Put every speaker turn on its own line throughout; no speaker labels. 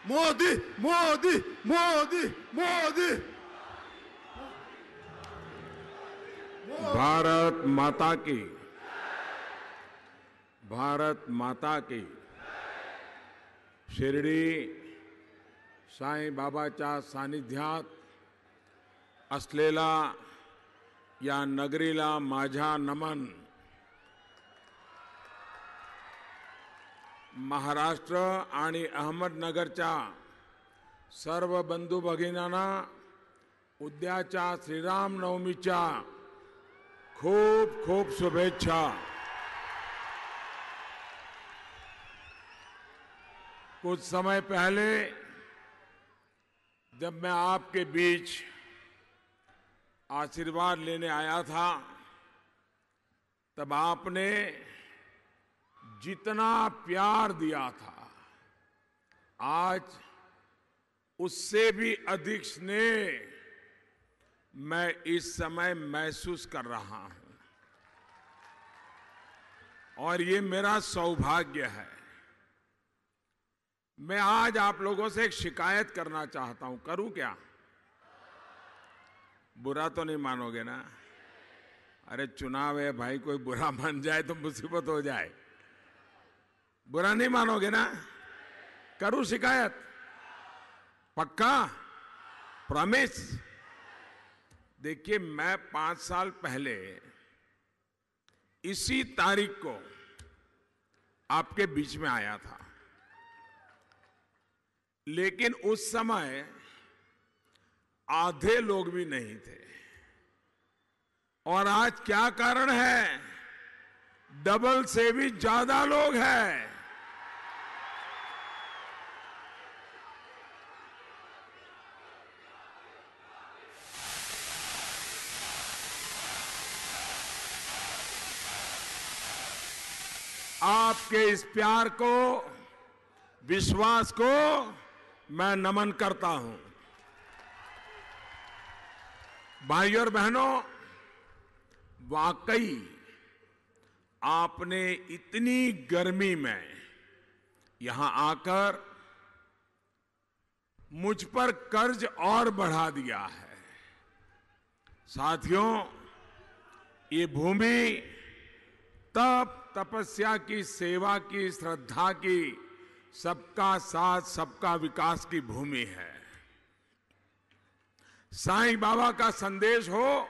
मोदी मोदी मोदी मोदी।
भारत माता की, भारत माता की। शिर्डी साईं बाबाच्या सानिध्यात असलेला या नगरीला माझा नमन। महाराष्ट्र आणि अहमदनगरच्या सर्व बंधू भगिनींना उद्याच्या श्रीराम नवमीच्या खूप खूप शुभेच्छा। कुछ समय पहले जब मैं आपके बीच आशीर्वाद लेने आया था, तब आपने जितना प्यार दिया था, आज उससे भी अधिक स्नेह मैं इस समय महसूस कर रहा हूं। और ये मेरा सौभाग्य है। मैं आज आप लोगों से एक शिकायत करना चाहता हूं। करूं क्या? बुरा तो नहीं मानोगे ना? अरे चुनाव है भाई, कोई बुरा मान जाए तो मुसीबत हो जाए। बुरा नहीं मानोगे ना? करूं शिकायत? पक्का? प्रॉमिस? देखिए, मैं 5 साल पहले इसी तारीख को आपके बीच में आया था, लेकिन उस समय आधे लोग भी नहीं थे। और आज क्या कारण है? डबल से भी ज्यादा लोग हैं। आपके इस प्यार को, विश्वास को मैं नमन करता हूं। भाइयों और बहनों, वाकई आपने इतनी गर्मी में यहां आकर मुझ पर कर्ज और बढ़ा दिया है। साथियों, ये भूमि तप, तपस्या की, सेवा की, श्रद्धा की, सबका साथ सबका विकास की भूमि है। साईं बाबा का संदेश हो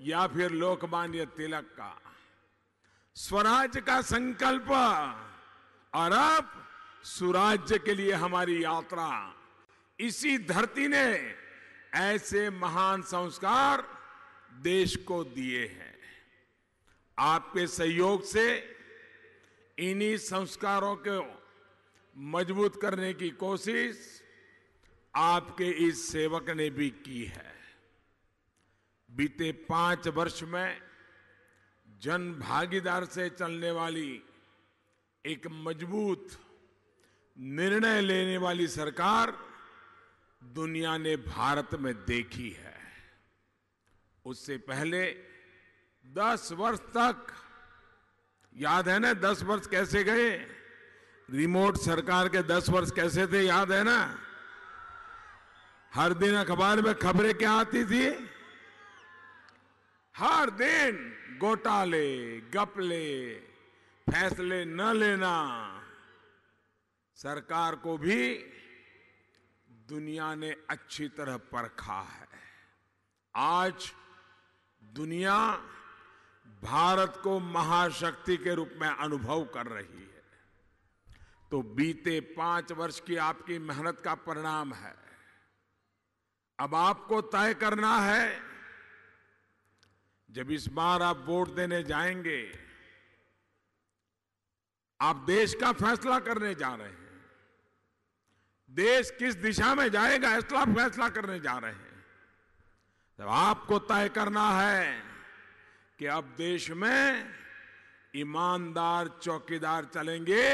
या फिर लोकमान्य तिलक का, स्वराज्य का संकल्प और अब सुराज्य के लिए हमारी यात्रा, इसी धरती ने ऐसे महान संस्कार देश को दिए हैं। आपके सहयोग से इन्हीं संस्कारों को मजबूत करने की कोशिश आपके इस सेवक ने भी की है। बीते 5 वर्ष में जन भागीदार से चलने वाली एक मजबूत, निर्णय लेने वाली सरकार दुनिया ने भारत में देखी है। उससे पहले 10 वर्ष तक, याद है ना 10 वर्ष कैसे गए? रिमोट सरकार के 10 वर्ष कैसे थे, याद है ना? हर दिन अखबार में खबरें क्या आती थी? हर दिन घोटाले, घपले, फैसले न लेना। सरकार को भी दुनिया ने अच्छी तरह परखा है। आज दुनिया भारत को महाशक्ति के रूप में अनुभव कर रही है। तो बीते 5 वर्ष की आपकी मेहनत का परिणाम है। अब आपको तय करना है, जब इस बार आप वोट देने जाएंगे, आप देश का फैसला करने जा रहे हैं। देश किस दिशा में जाएगा, इसका फैसला करने जा रहे हैं। तब आपको तय करना है कि अब देश में ईमानदार चौकीदार चलेंगे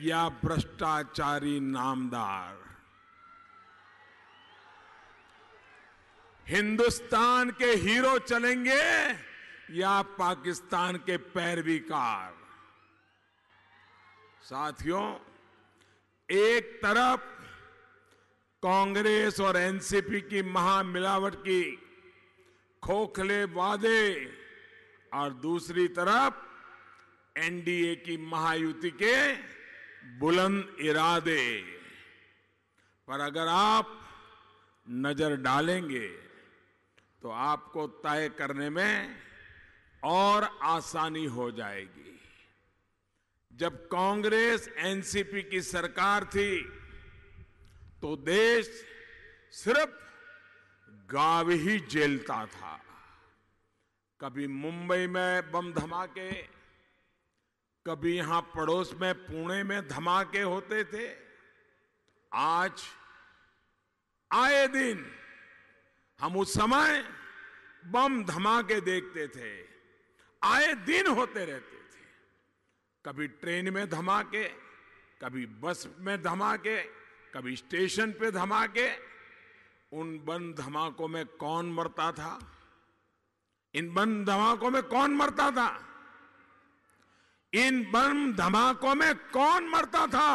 या भ्रष्टाचारी नामदार। हिंदुस्तान के हीरो चलेंगे या पाकिस्तान के पैरवीकार। साथियों, एक तरफ कांग्रेस और एनसीपी की महामिलावट की खोखले वादे और दूसरी तरफ एनडीए की महायुति के बुलंद इरादे पर अगर आप नजर डालेंगे तो आपको तय करने में और आसानी हो जाएगी। जब कांग्रेस एनसीपी की सरकार थी तो देश सिर्फ गाँव ही झेलता था। कभी मुंबई में बम धमाके, कभी यहां पड़ोस में पुणे में धमाके होते थे। आज आए दिन हम उस समय बम धमाके देखते थे, आए दिन होते रहते थे। कभी ट्रेन में धमाके, कभी बस में धमाके, कभी स्टेशन पे धमाके। उन बम धमाकों में कौन मरता था? इन बम धमाकों में कौन मरता था? इन बम धमाकों में कौन मरता था?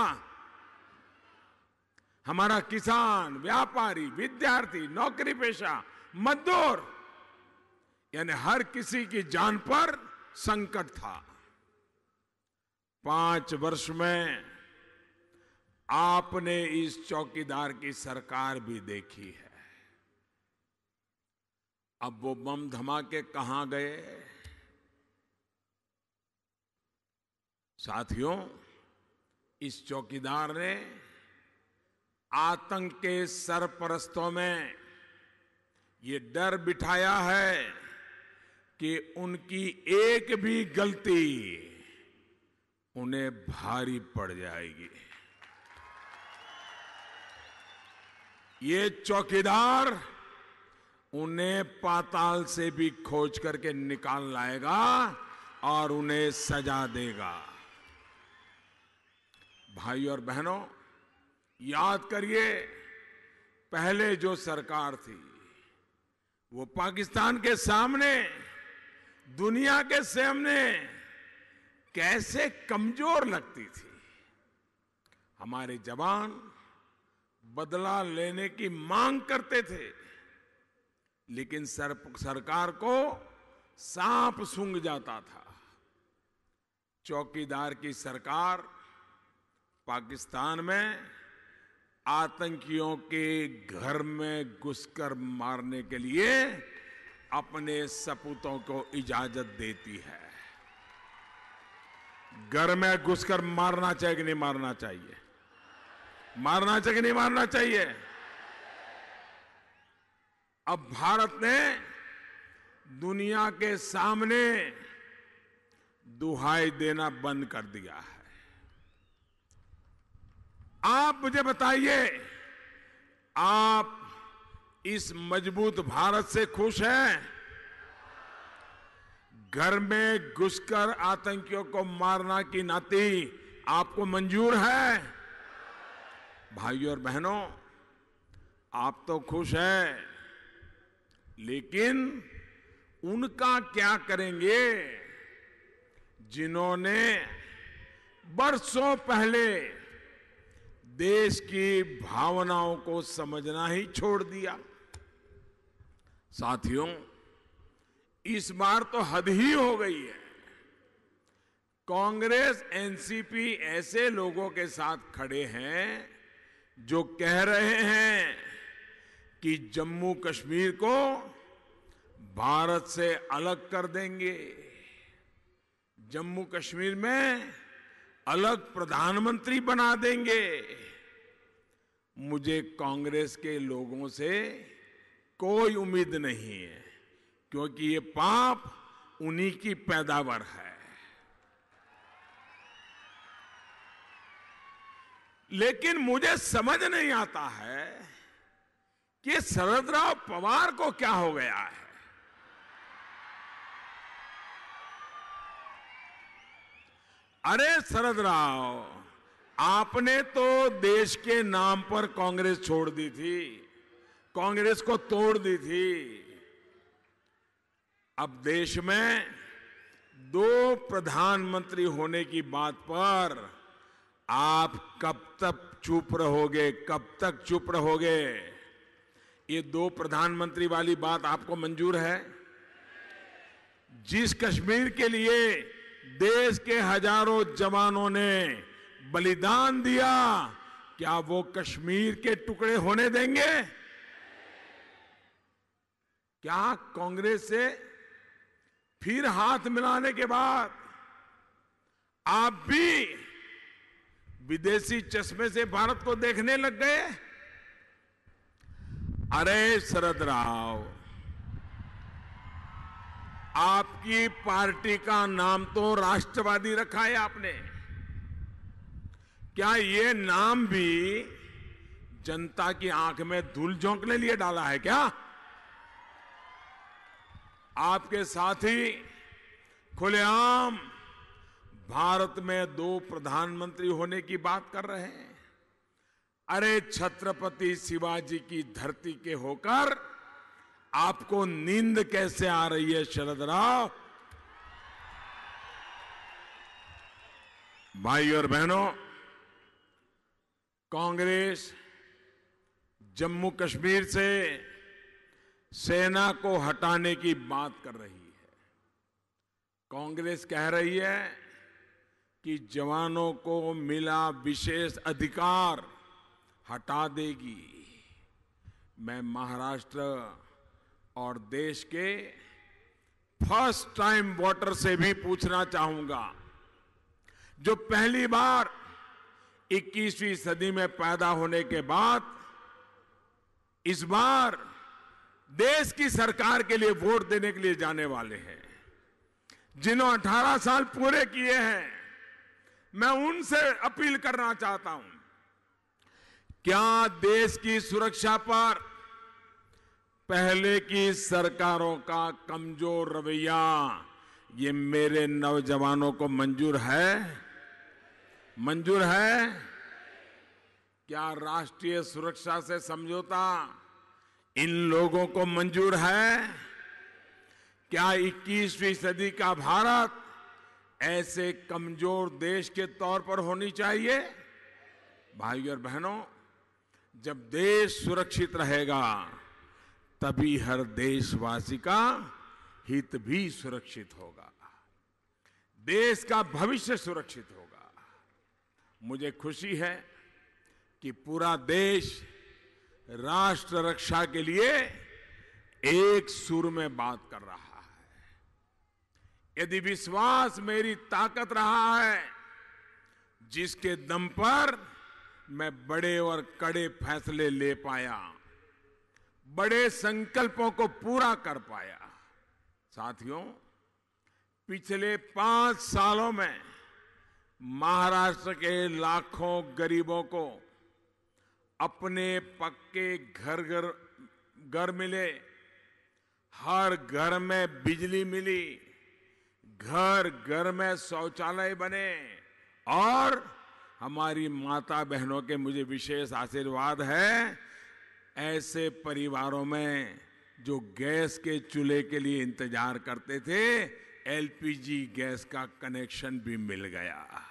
हमारा किसान, व्यापारी, विद्यार्थी, नौकरी पेशा, मजदूर, यानी हर किसी की जान पर संकट था। 5 वर्ष में आपने इस चौकीदार की सरकार भी देखी है। अब वो बम धमाके कहां गए? साथियों, इस चौकीदार ने आतंक के सरपरस्तों में ये डर बिठाया है कि उनकी एक भी गलती उन्हें भारी पड़ जाएगी। ये चौकीदार उन्हें पाताल से भी खोज करके निकाल लाएगा और उन्हें सजा देगा। भाई और बहनों, याद करिए, पहले जो सरकार थी वो पाकिस्तान के सामने, दुनिया के सामने कैसे कमजोर लगती थी। हमारे जवान बदला लेने की मांग करते थे, लेकिन सरकार को सांप सूंघ जाता था। चौकीदार की सरकार पाकिस्तान में आतंकियों के घर में घुसकर मारने के लिए अपने सपूतों को इजाजत देती है। घर में घुसकर मारना चाहिए कि नहीं मारना चाहिए? मारना चाहिए कि नहीं मारना चाहिए? अब भारत ने दुनिया के सामने दुहाई देना बंद कर दिया है। आप मुझे बताइए, आप इस मजबूत भारत से खुश हैं? घर में घुसकर आतंकियों को मारना की नाती आपको मंजूर है? भाइयों और बहनों, आप तो खुश हैं, लेकिन उनका क्या करेंगे जिन्होंने बरसों पहले देश की भावनाओं को समझना ही छोड़ दिया? साथियों, इस बार तो हद ही हो गई है। कांग्रेस, एनसीपी ऐसे लोगों के साथ खड़े हैं जो कह रहे हैं कि जम्मू कश्मीर को भारत से अलग कर देंगे, जम्मू कश्मीर में अलग प्रधानमंत्री बना देंगे। मुझे कांग्रेस के लोगों से कोई उम्मीद नहीं है, क्योंकि ये पाप उन्हीं की पैदावार है। लेकिन मुझे समझ नहीं आता है कि शरद राव पवार को क्या हो गया है। अरे शरद राव, आपने तो देश के नाम पर कांग्रेस छोड़ दी थी, कांग्रेस को तोड़ दी थी। अब देश में 2 प्रधानमंत्री होने की बात पर आप कब तक चुप रहोगे, कब तक चुप रहोगे? ये दो प्रधानमंत्री वाली बात आपको मंजूर है? जिस कश्मीर के लिए देश के हजारों जवानों ने बलिदान दिया, क्या वो कश्मीर के टुकड़े होने देंगे? क्या कांग्रेस से फिर हाथ मिलाने के बाद आप भी विदेशी चश्मे से भारत को देखने लग गए? अरे शरद राव, आपकी पार्टी का नाम तो राष्ट्रवादी रखा है आपने। क्या ये नाम भी जनता की आंख में धूल झोंकने लिए डाला है क्या? आपके साथी खुलेआम भारत में दो प्रधानमंत्री होने की बात कर रहे हैं। अरे छत्रपति शिवाजी की धरती के होकर आपको नींद कैसे आ रही है शरद राव? भाई और बहनों, कांग्रेस जम्मू कश्मीर से सेना को हटाने की बात कर रही है। कांग्रेस कह रही है कि जवानों को मिला विशेष अधिकार हटा देगी। मैं महाराष्ट्र और देश के फर्स्ट टाइम वोटर से भी पूछना चाहूंगा, जो पहली बार 21वीं सदी में पैदा होने के बाद इस बार देश की सरकार के लिए वोट देने के लिए जाने वाले हैं, जिन्होंने 18 साल पूरे किए हैं, मैं उनसे अपील करना चाहता हूं, क्या देश की सुरक्षा पर पहले की सरकारों का कमजोर रवैया ये मेरे नौजवानों को मंजूर है? मंजूर है? क्या राष्ट्रीय सुरक्षा से समझौता इन लोगों को मंजूर है? क्या 21वीं सदी का भारत ऐसे कमजोर देश के तौर पर होनी चाहिए? भाई और बहनों, जब देश सुरक्षित रहेगा तभी हर देशवासी का हित भी सुरक्षित होगा, देश का भविष्य सुरक्षित होगा। मुझे खुशी है कि पूरा देश राष्ट्र रक्षा के लिए एक सुर में बात कर रहा है। यदि विश्वास मेरी ताकत रहा है, जिसके दम पर मैं बड़े और कड़े फैसले ले पाया, बड़े संकल्पों को पूरा कर पाया। साथियों, पिछले 5 सालों में महाराष्ट्र के लाखों गरीबों को अपने पक्के घर मिले, हर घर में बिजली मिली, घर घर में शौचालय बने और हमारी माता बहनों के मुझे विशेष आशीर्वाद है, ऐसे परिवारों में जो गैस के चूल्हे के लिए इंतजार करते थे, एलपीजी गैस का कनेक्शन भी मिल गया।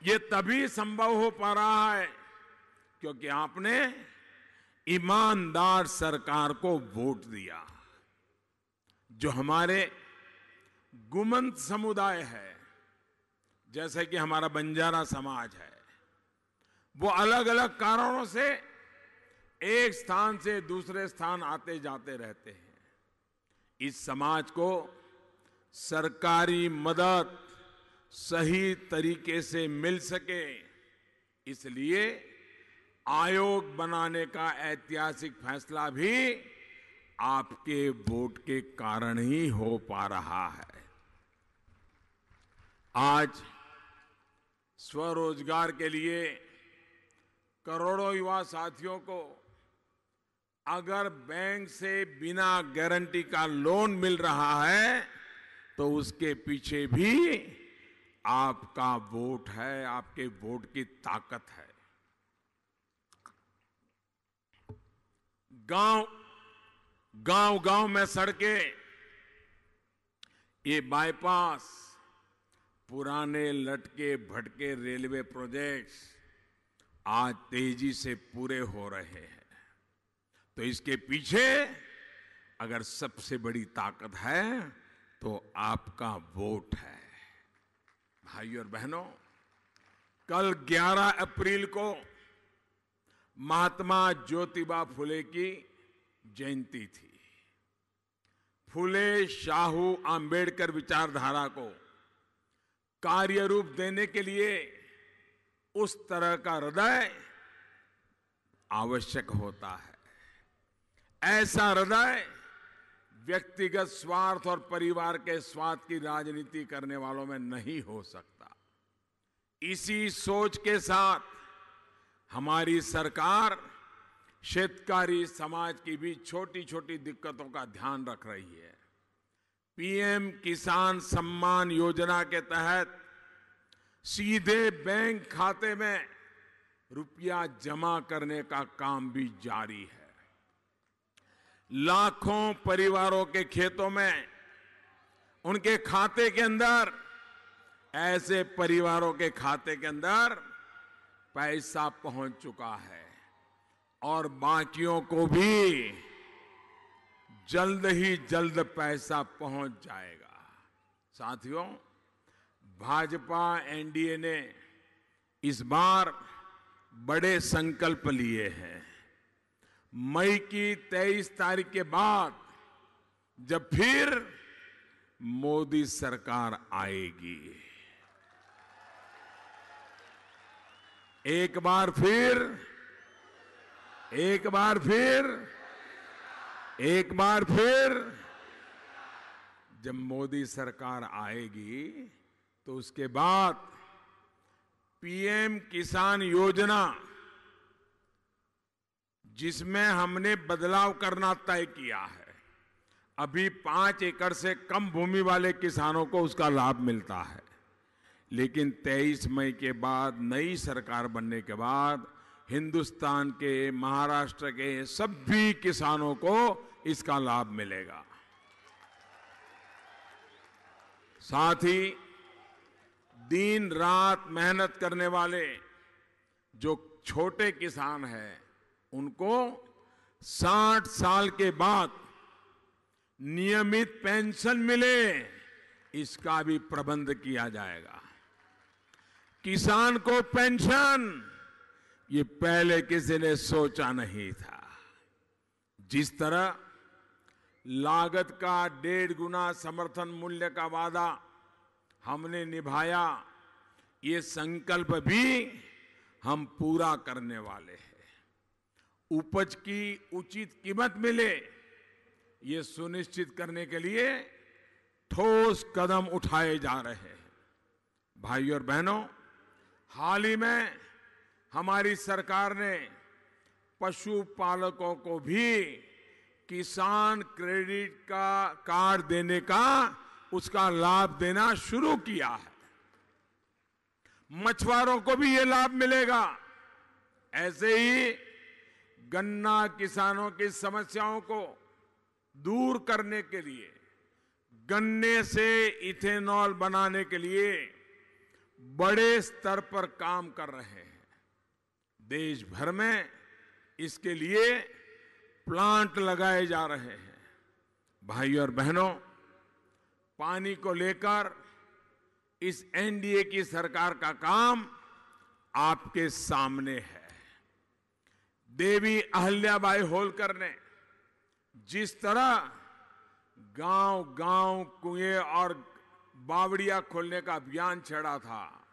ये तभी संभव हो पा रहा है क्योंकि आपने ईमानदार सरकार को वोट दिया। जो हमारे गुमंत समुदाय है, जैसे कि हमारा बंजारा समाज है, वो अलग अलग कारणों से एक स्थान से दूसरे स्थान आते जाते रहते हैं। इस समाज को सरकारी मदद सही तरीके से मिल सके, इसलिए आयोग बनाने का ऐतिहासिक फैसला भी आपके वोट के कारण ही हो पा रहा है। आज स्वरोजगार के लिए करोड़ों युवा साथियों को अगर बैंक से बिना गारंटी का लोन मिल रहा है, तो उसके पीछे भी आपका वोट है, आपके वोट की ताकत है। गांव में सड़कें, ये बाईपास, पुराने लटके भटके रेलवे प्रोजेक्ट्स आज तेजी से पूरे हो रहे हैं। तो इसके पीछे अगर सबसे बड़ी ताकत है तो आपका वोट है। भाइयों और बहनों, कल 11 अप्रैल को महात्मा ज्योतिबा फुले की जयंती थी। फुले शाहू आंबेडकर विचारधारा को कार्य रूप देने के लिए उस तरह का हृदय आवश्यक होता है। ऐसा हृदय व्यक्तिगत स्वार्थ और परिवार के स्वार्थ की राजनीति करने वालों में नहीं हो सकता। इसी सोच के साथ हमारी सरकार शेतकारी समाज की भी छोटी छोटी दिक्कतों का ध्यान रख रही है। पीएम किसान सम्मान योजना के तहत सीधे बैंक खाते में रुपया जमा करने का काम भी जारी है। लाखों परिवारों के खेतों में, उनके खाते के अंदर, ऐसे परिवारों के खाते के अंदर पैसा पहुंच चुका है और बाकियों को भी जल्द ही जल्द पैसा पहुंच जाएगा। साथियों, भाजपा एनडीए ने इस बार बड़े संकल्प लिए हैं। मई की 23 तारीख के बाद जब फिर मोदी सरकार आएगी, एक बार फिर जब मोदी सरकार आएगी तो उसके बाद पीएम किसान योजना, जिसमें हमने बदलाव करना तय किया है। अभी 5 एकड़ से कम भूमि वाले किसानों को उसका लाभ मिलता है, लेकिन 23 मई के बाद, नई सरकार बनने के बाद, हिंदुस्तान के, महाराष्ट्र के सभी किसानों को इसका लाभ मिलेगा। साथ ही दिन रात मेहनत करने वाले जो छोटे किसान हैं, उनको 60 साल के बाद नियमित पेंशन मिले, इसका भी प्रबंध किया जाएगा। किसान को पेंशन, ये पहले किसी ने सोचा नहीं था। जिस तरह लागत का 1.5 गुना समर्थन मूल्य का वादा हमने निभाया, ये संकल्प भी हम पूरा करने वाले हैं। उपज की उचित कीमत मिले, ये सुनिश्चित करने के लिए ठोस कदम उठाए जा रहे हैं। भाइयों और बहनों, हाल ही में हमारी सरकार ने पशुपालकों को भी किसान क्रेडिट का कार्ड देने का, उसका लाभ देना शुरू किया है। मछुआरों को भी ये लाभ मिलेगा। ऐसे ही गन्ना किसानों की समस्याओं को दूर करने के लिए, गन्ने से इथेनॉल बनाने के लिए बड़े स्तर पर काम कर रहे हैं। देश भर में इसके लिए प्लांट लगाए जा रहे हैं। भाइयों और बहनों, पानी को लेकर इस एनडीए की सरकार का काम आपके सामने है। देवी अहिल्याबाई होलकर ने जिस तरह गांव-गांव कुएं और बावड़ियां खोलने का अभियान छेड़ा था,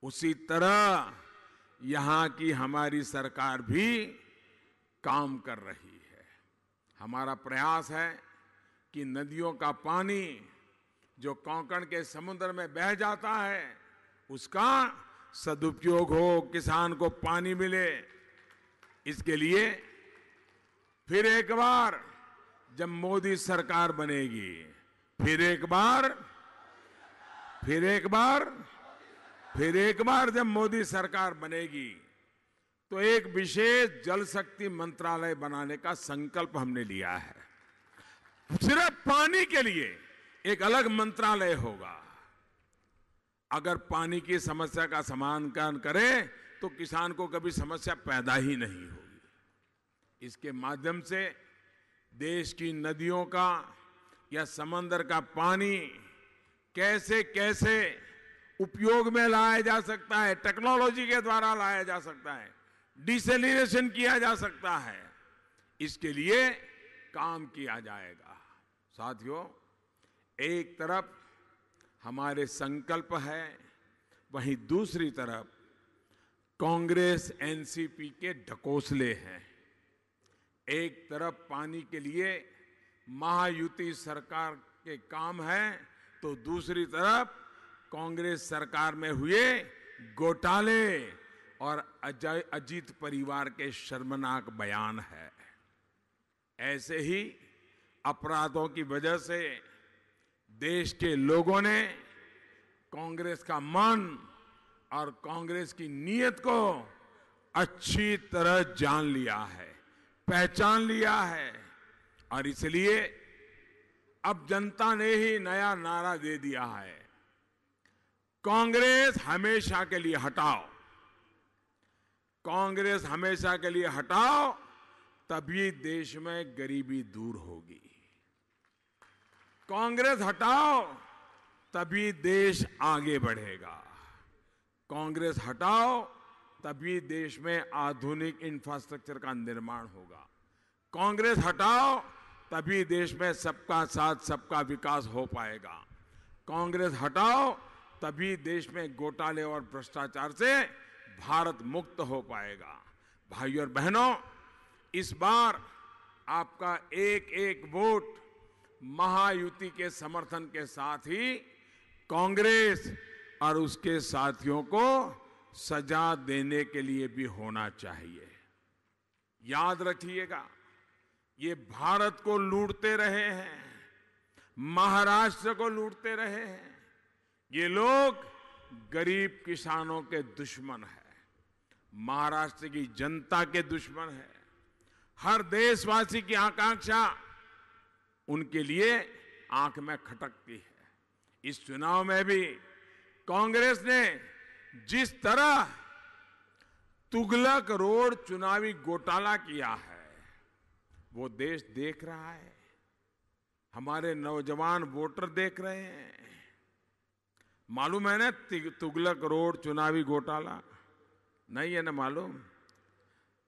उसी तरह यहां की हमारी सरकार भी काम कर रही है। हमारा प्रयास है कि नदियों का पानी जो कोंकण के समुद्र में बह जाता है, उसका सदुपयोग हो, किसान को पानी मिले। इसके लिए फिर एक बार जब मोदी सरकार बनेगी, फिर एक बार जब मोदी सरकार बनेगी, तो एक विशेष जल शक्ति मंत्रालय बनाने का संकल्प हमने लिया है। सिर्फ पानी के लिए एक अलग मंत्रालय होगा। अगर पानी की समस्या का समाधान करें तो किसान को कभी समस्या पैदा ही नहीं होगी। इसके माध्यम से देश की नदियों का या समंदर का पानी कैसे कैसे उपयोग में लाया जा सकता है, टेक्नोलॉजी के द्वारा लाया जा सकता है, डिसैलिनेशन किया जा सकता है, इसके लिए काम किया जाएगा। साथियों, एक तरफ हमारे संकल्प है, वहीं दूसरी तरफ कांग्रेस एनसीपी के ढकोसले हैं। एक तरफ पानी के लिए महायुति सरकार के काम है, तो दूसरी तरफ कांग्रेस सरकार में हुए घोटाले और अजीत परिवार के शर्मनाक बयान है। ऐसे ही अपराधों की वजह से देश के लोगों ने कांग्रेस का मन और कांग्रेस की नीयत को अच्छी तरह जान लिया है, पहचान लिया है, और इसलिए अब जनता ने ही नया नारा दे दिया है, कांग्रेस हमेशा के लिए हटाओ। कांग्रेस हमेशा के लिए हटाओ, तभी देश में गरीबी दूर होगी। कांग्रेस हटाओ, तभी देश आगे बढ़ेगा। कांग्रेस हटाओ, तभी देश में आधुनिक इंफ्रास्ट्रक्चर का निर्माण होगा। कांग्रेस हटाओ, तभी देश में सबका साथ सबका विकास हो पाएगा। कांग्रेस हटाओ, तभी देश में घोटाले और भ्रष्टाचार से भारत मुक्त हो पाएगा। भाइयों और बहनों, इस बार आपका एक एक वोट महायुति के समर्थन के साथ ही कांग्रेस और उसके साथियों को सजा देने के लिए भी होना चाहिए। याद रखिएगा, ये भारत को लूटते रहे हैं, महाराष्ट्र को लूटते रहे हैं। ये लोग गरीब किसानों के दुश्मन हैं, महाराष्ट्र की जनता के दुश्मन हैं। हर देशवासी की आकांक्षा उनके लिए आंख में खटकती है। इस चुनाव में भी कांग्रेस ने जिस तरह तुगलक रोड चुनावी घोटाला किया है, वो देश देख रहा है, हमारे नौजवान वोटर देख रहे हैं। मालूम है ना तुगलक रोड चुनावी घोटाला? नहीं है ना मालूम?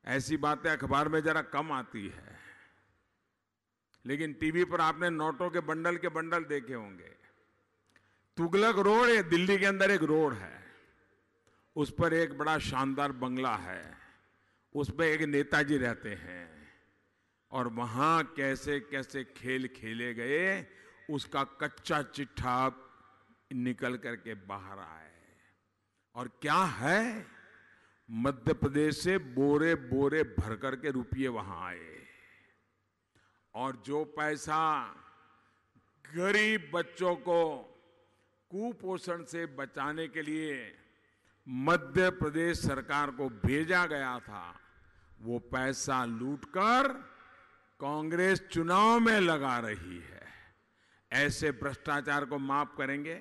ऐसी बातें अखबार में जरा कम आती है, लेकिन टीवी पर आपने नोटों के बंडल देखे होंगे। तुगलक रोड ये दिल्ली के अंदर एक रोड है, उस पर एक बड़ा शानदार बंगला है, उस पर एक नेताजी रहते हैं, और वहां कैसे कैसे खेल खेले गए उसका कच्चा चिट्ठा निकल करके बाहर आए। और क्या है, मध्य प्रदेश से बोरे बोरे भर करके रुपये वहां आए, और जो पैसा गरीब बच्चों को कुपोषण से बचाने के लिए मध्य प्रदेश सरकार को भेजा गया था, वो पैसा लूटकर कांग्रेस चुनाव में लगा रही है। ऐसे भ्रष्टाचार को माफ करेंगे?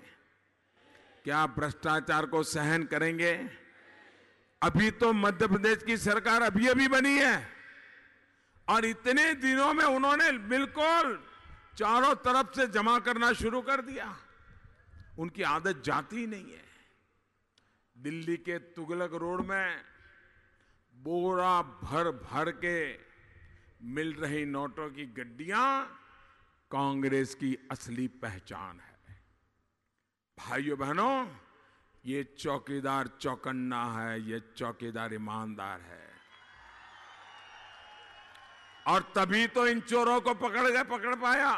क्या भ्रष्टाचार को सहन करेंगे? अभी तो मध्य प्रदेश की सरकार अभी अभी बनी है, और इतने दिनों में उन्होंने बिल्कुल चारों तरफ से जमा करना शुरू कर दिया। उनकी आदत जाती ही नहीं है। दिल्ली के तुगलक रोड में बोरा भर भर के मिल रही नोटों की गड्डियां कांग्रेस की असली पहचान है। भाइयों बहनों, ये चौकीदार चौकन्ना है, ये चौकीदार ईमानदार है, और तभी तो इन चोरों को पकड़ पाया।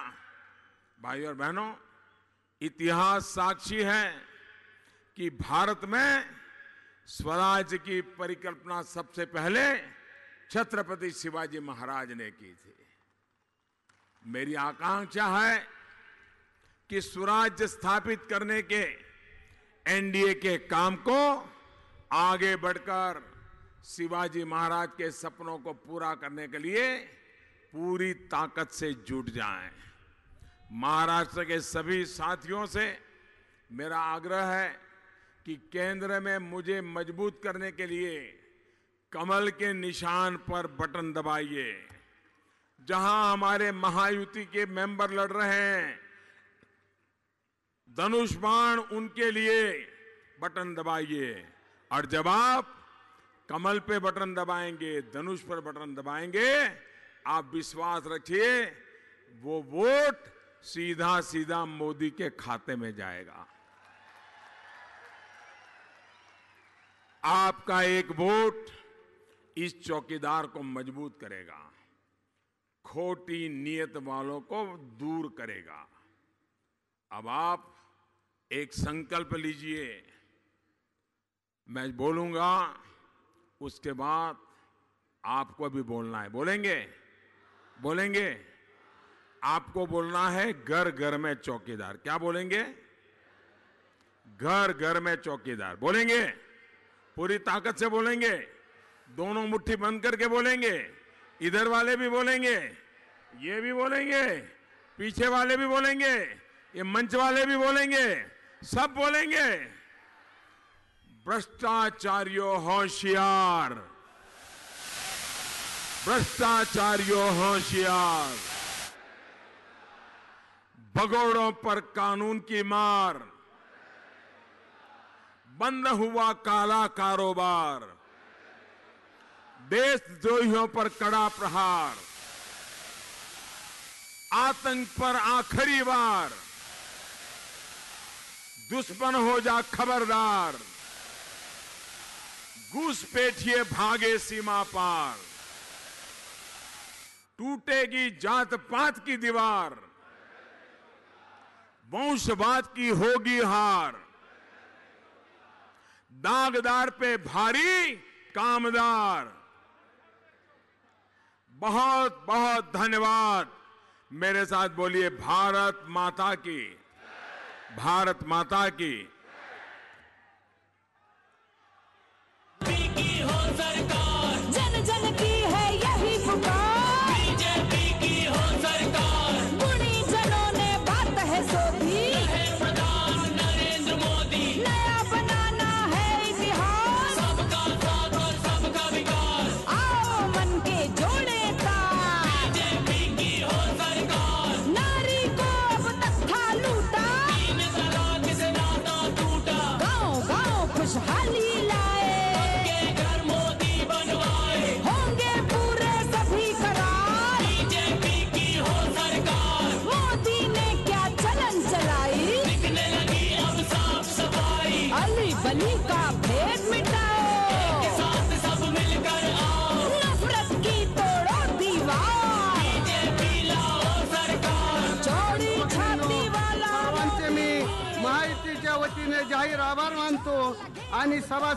भाइयों और बहनों, इतिहास साक्षी है कि भारत में स्वराज की परिकल्पना सबसे पहले छत्रपति शिवाजी महाराज ने की थी। मेरी आकांक्षा है कि स्वराज्य स्थापित करने के एनडीए के काम को आगे बढ़कर शिवाजी महाराज के सपनों को पूरा करने के लिए पूरी ताकत से जुट जाएं। महाराष्ट्र के सभी साथियों से मेरा आग्रह है कि केंद्र में मुझे मजबूत करने के लिए कमल के निशान पर बटन दबाइए। जहां हमारे महायुति के मेंबर लड़ रहे हैं, धनुष बाण उनके लिए बटन दबाइए। और जब आप कमल पे बटन दबाएंगे, धनुष पर बटन दबाएंगे, आप विश्वास रखिए वो वोट सीधा सीधा मोदी के खाते में जाएगा। आपका एक वोट इस चौकीदार को मजबूत करेगा, खोटी नीयत वालों को दूर करेगा। अब आप एक संकल्प लीजिए, मैं बोलूंगा उसके बाद आपको भी बोलना है। बोलेंगे? बोलेंगे? आपको बोलना है घर घर में चौकीदार। क्या बोलेंगे? घर घर में चौकीदार। बोलेंगे? पूरी ताकत से बोलेंगे, दोनों मुट्ठी बंद करके बोलेंगे। इधर वाले भी बोलेंगे, ये भी बोलेंगे, पीछे वाले भी बोलेंगे, ये मंच वाले भी बोलेंगे, सब बोलेंगे। भ्रष्टाचारियों होशियार, भ्रष्टाचारियों होशियार, भगोड़ों पर कानून की मार, बंद हुआ काला कारोबार, देशद्रोहियों पर कड़ा प्रहार, आतंक पर आखिरी बार, दुश्मन हो जा खबरदार, घुसपैठिए भागे सीमा पार, टूटेगी जात पात की दीवार, वंशवाद की होगी हार, दागदार पे भारी कामदार। बहुत बहुत धन्यवाद। मेरे साथ बोलिए भारत माता की, भारत माता की।
की हो सरकार, जन जन की है यही पुकार, बीजेपी की हो सरकार, गुणी जनों ने बात है सोधी, रहे प्रधान नरेंद्र मोदी, नया बनाना है इतिहास, सबका साथ और सबका विकास, आओ मन के जोड़े तार, बीजेपी की हो सरकार, नारी को अब तक था लूटा, 3 तलाक से नाता टूटा, गांव गांव खुशहाली बली का भेद मिटाओ, एक साथ सब मिलकर आओ, नफरत की तोड़ो दीवार, बीजेपी लाओ सरकार, चौड़ी छाती वाला।
सर्वांचे मी महायुतीच्या वतीने जाहीर आभार मानतो आणि सभा